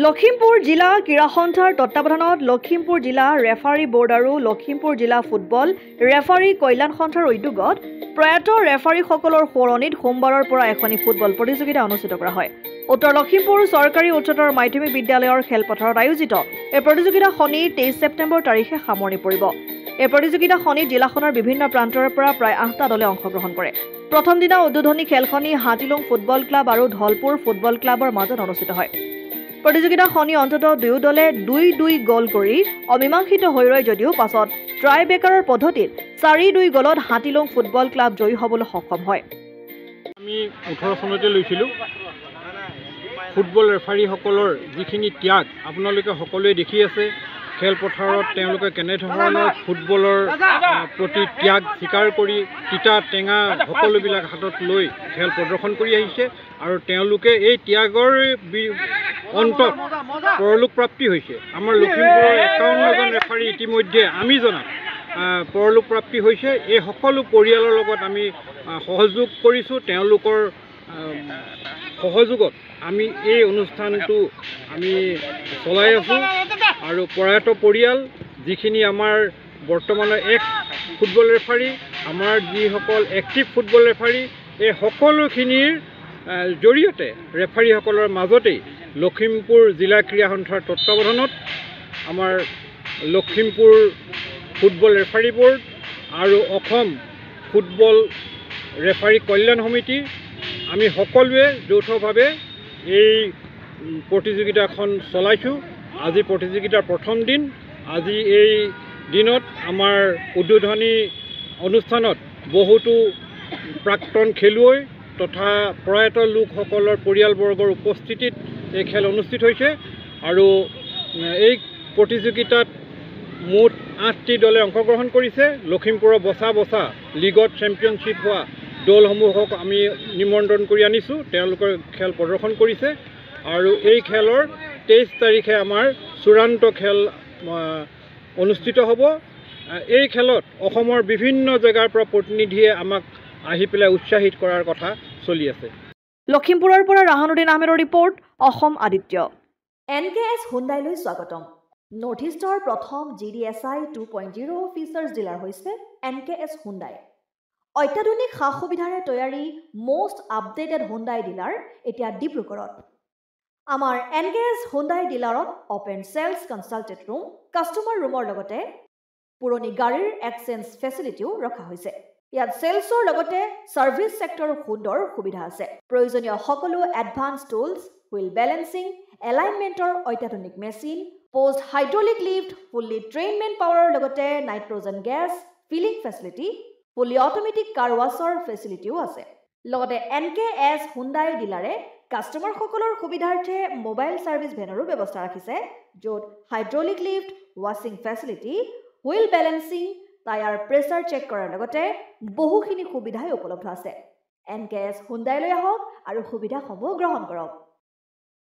লখিমপুৰ জিলা ক্ৰীড়া সন্থাৰ তত্বাৱধানত লখিমপুৰ জিলা ৰেফাৰী বোৰ্ড আৰু লখিমপুৰ জিলা ফুটবল ৰেফাৰী কল্যাণ সন্থাৰ উদ্যোগত প্ৰয়াত ৰেফাৰীসকলৰ সোঁৱৰণিত সোমবাৰৰ পৰা এখনি ফুটবল প্ৰতিযোগিতা অনুষ্ঠিত কৰা হয়। উত্তৰ লখিমপুৰ চৰকাৰী উচ্চতৰ মাধ্যমিক বিদ্যালয়ৰ খেলপথাৰত আয়োজিত এই প্ৰতিযোগিতা শনি 23 ছেপ্টেম্বৰ তাৰিখে সামৰণি পৰিব। এই প্ৰতিযোগিতা শনি জিলাখনৰ বিভিন্ন প্ৰান্তৰ পৰা প্ৰায় 8টা দলে অংশগ্ৰহণ কৰে। প্ৰথম দিনা উদ্বোধনী খেলখনি হাতীলুং ফুটবল ক্লাব আৰু ধলপুৰ ফুটবল ক্লাবৰ মাজত অনুষ্ঠিত হয়। প্ৰতিযোগিতা শনি অন্ততঃ দুয়ো দলে 2-2 গল কৰি অমীমাংসিত হৈ ৰয় যদিও পাছত ট্ৰাই বেকাৰৰ পদ্ধতিত 4-2 গলত হাতীলুং ফুটবল ক্লাব জয়ী হ'বলৈ সক্ষম হয়। আমি 18 চনতে লৈছিলোঁ। ফুটবল ৰেফাৰীসকলৰ যিখিনি ত্যাগ আপোনালোকে সকলোৱে দেখি আছে। খেলপথাৰত তেওঁলোকে কেনেধৰণৰ ফুটবলৰ প্ৰতি ত্যাগ স্বীকাৰ কৰি তিতা টেঙা সকলোবিলাক হাতত লৈ খেল প্ৰদৰ্শন কৰি আহিছে আৰু তেওঁলোকে এই ত্যাগৰ অন্তত পৰলোক প্ৰাপ্তি হৈছে। আমাৰ লখিমপুৰৰ 51জন ৰেফাৰী ইতিমধ্যে আমি জনাত পৰলোক প্ৰাপ্তি হৈছে। এই সকলো পৰিয়ালৰ লগত আমি সহযোগ কৰিছোঁ। তেওঁলোকৰ সহযোগত আমি এই অনুষ্ঠানটো আমি চলাই আছোঁ আৰু প্ৰয়াত পৰিয়াল যিখিনি আমাৰ বৰ্তমানৰ ফুটবল ৰেফাৰী, আমাৰ যিসকল এক্টিভ ফুটবল ৰেফাৰী, এই সকলোখিনিৰ জৰিয়তে ৰেফাৰীসকলৰ মাজতেই লখিমপুৰ জিলা ক্ৰীড়া সন্থাৰ তত্বাৱধানত আমাৰ লখিমপুৰ ফুটবল ৰেফাৰী বোৰ্ড আৰু অসম ফুটবল ৰেফাৰী কল্যাণ সমিতি আমি সকলোৱে যৌথভাৱে এই প্ৰতিযোগিতাখন চলাইছোঁ। আজি প্ৰতিযোগিতাৰ প্ৰথম দিন। আজি এই দিনত আমাৰ উদ্বোধনী অনুষ্ঠানত বহুতো প্ৰাক্তন খেলুৱৈ তথা প্ৰয়াত লোকসকলৰ পৰিয়ালবৰ্গৰ উপস্থিতিত এই খেল অনুষ্ঠিত হৈছে আৰু এই প্ৰতিযোগিতাত মুঠ 8টি দলে অংশগ্ৰহণ কৰিছে। লখিমপুৰৰ বচা লীগত চেম্পিয়নশ্বিপ হোৱা দলসমূহক আমি নিমন্ত্ৰণ কৰি আনিছোঁ। তেওঁলোকৰ খেল প্ৰদৰ্শন কৰিছে আৰু এই খেলৰ 23 তাৰিখে আমাৰ চূড়ান্ত খেল অনুষ্ঠিত হ'ব। এই খেলত অসমৰ বিভিন্ন জেগাৰ পৰা প্ৰতিনিধিয়ে আমাক আহি পেলাই উৎসাহিত কৰাৰ কথা চলি আছে। লখিমপুৰৰ পৰা ৰাহানুদ্দিন আহমেদৰ ৰিপৰ্ট, অসম আদিত্য। NKS হুণ্ডাইলৈ স্বাগতম। নৰ্থ ইষ্টৰ প্ৰথম GDSI 2.0 ফিচাৰ্ছ ডিলাৰ হৈছে NKS হুণ্ডাই। অত্যাধুনিক সা সুবিধাৰে তৈয়াৰী মষ্ট আপডেটেড হুণ্ডাই ডিলাৰ এতিয়া ডিব্ৰুগড়ত। আমাৰ NKS হুণ্ডাই ডিলাৰত open sales consulted room, customer ৰুমৰ লগতে পুৰণি গাড়ীৰ এক্সচেঞ্জ ফেচিলিটিও ৰখা হৈছে। ইয়াত চেলছৰ লগতে ছাৰ্ভিচ ছেক্টৰৰ সুন্দৰ সুবিধা আছে। প্ৰয়োজনীয় সকলো এডভান্স টুলছ, হুইল বেলেন্সিং, এলাইনমেণ্টৰ অত্যাধুনিক machine, post hydraulic lift, fully ট্ৰেইনমেণ্ট পাৱাৰৰ লগতে nitrogen gas filling facility, fully automatic car washer ফেচিলিটিও আছে। লগতে NKS হুণ্ডাই ডিলাৰে কাষ্টমাৰসকলৰ সুবিধাৰ্থে মোবাইল ছাৰ্ভিচ ভেনৰো ব্যৱস্থা ৰাখিছে, য'ত হাইড্ৰলিক লিফ্ট, ৱাশ্বিং facility, wheel balancing, tyre pressure check কৰাৰ লগতে বহুখিনি সুবিধাই উপলব্ধ আছে। NKS হুণ্ডাইলৈ আহক আৰু সুবিধাসমূহ গ্ৰহণ কৰক।